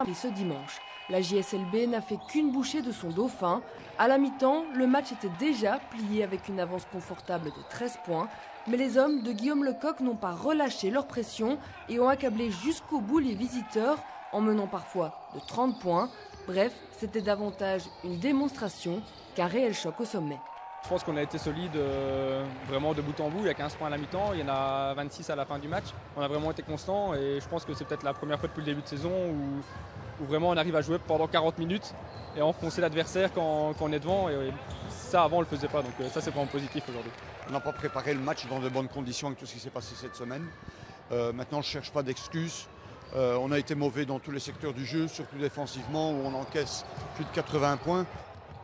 Ce dimanche, la JSLB n'a fait qu'une bouchée de son dauphin. À la mi-temps, le match était déjà plié avec une avance confortable de 13 points. Mais les hommes de Guillaume Lecoq n'ont pas relâché leur pression et ont accablé jusqu'au bout les visiteurs en menant parfois de 30 points. Bref, c'était davantage une démonstration qu'un réel choc au sommet. Je pense qu'on a été solide vraiment de bout en bout. Il y a 15 points à la mi-temps, il y en a 26 à la fin du match. On a vraiment été constant et je pense que c'est peut-être la première fois depuis le début de saison où vraiment on arrive à jouer pendant 40 minutes et à enfoncer l'adversaire quand on est devant. Et ça, avant, on ne le faisait pas. Donc ça, c'est vraiment positif aujourd'hui. On n'a pas préparé le match dans de bonnes conditions avec tout ce qui s'est passé cette semaine. Maintenant, je ne cherche pas d'excuses. On a été mauvais dans tous les secteurs du jeu, surtout défensivement, où on encaisse plus de 80 points.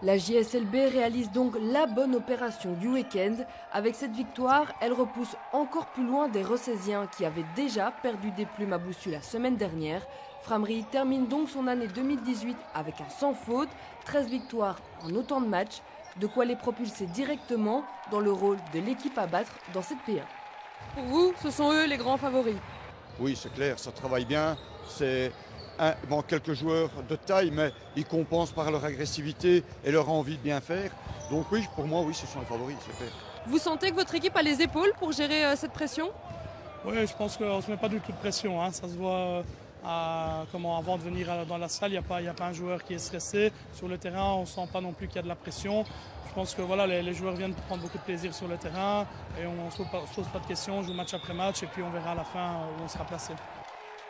La JSLB réalise donc la bonne opération du week-end. Avec cette victoire, elle repousse encore plus loin des Recésiens qui avaient déjà perdu des plumes à Boussu la semaine dernière. Framery termine donc son année 2018 avec un sans faute, 13 victoires en autant de matchs, de quoi les propulser directement dans le rôle de l'équipe à battre dans cette P1. Pour vous, ce sont eux les grands favoris? Oui, c'est clair, ça travaille bien. C'est quelques joueurs de taille, mais ils compensent par leur agressivité et leur envie de bien faire. Donc oui, pour moi, oui, ce sont les favoris, c'est clair. Vous sentez que votre équipe a les épaules pour gérer cette pression? Oui, je pense qu'on ne se met pas du tout de pression. Ça se voit avant de venir dans la salle, il n'y a pas un joueur qui est stressé. Sur le terrain, on ne sent pas non plus qu'il y a de la pression. Je pense que voilà, les joueurs viennent prendre beaucoup de plaisir sur le terrain et on ne se pose pas de questions, on joue match après match et puis on verra à la fin où on sera placé.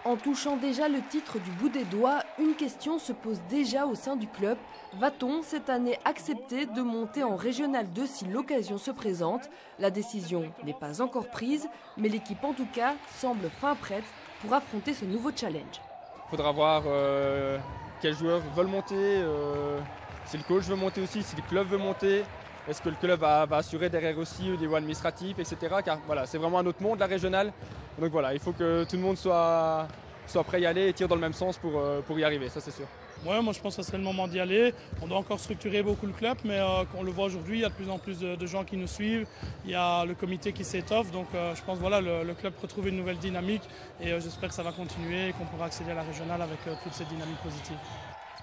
En touchant déjà le titre du bout des doigts, une question se pose déjà au sein du club. Va-t-on cette année accepter de monter en Régional 2 si l'occasion se présente? La décision n'est pas encore prise, mais l'équipe en tout cas semble fin prête pour affronter ce nouveau challenge. Il faudra voir quels joueurs veulent monter, si le coach veut monter aussi, si le club veut monter. Est-ce que le club va assurer derrière aussi au niveau administratif, etc. Car voilà, c'est vraiment un autre monde, la régionale. Donc voilà, il faut que tout le monde soit prêt à y aller et tire dans le même sens pour y arriver, ça c'est sûr. Ouais, moi je pense que ce serait le moment d'y aller. On doit encore structurer beaucoup le club, mais on le voit aujourd'hui, il y a de plus en plus de gens qui nous suivent. Il y a le comité qui s'étoffe, donc je pense que voilà, le club retrouve une nouvelle dynamique et j'espère que ça va continuer et qu'on pourra accéder à la régionale avec toute cette dynamique positive.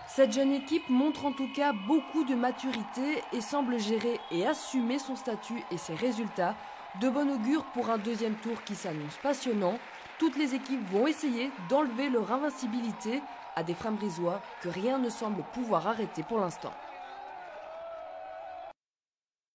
Cette jeune équipe montre en tout cas beaucoup de maturité et semble gérer et assumer son statut et ses résultats. De bon augure pour un deuxième tour qui s'annonce passionnant. Toutes les équipes vont essayer d'enlever leur invincibilité à des Framerysois que rien ne semble pouvoir arrêter pour l'instant.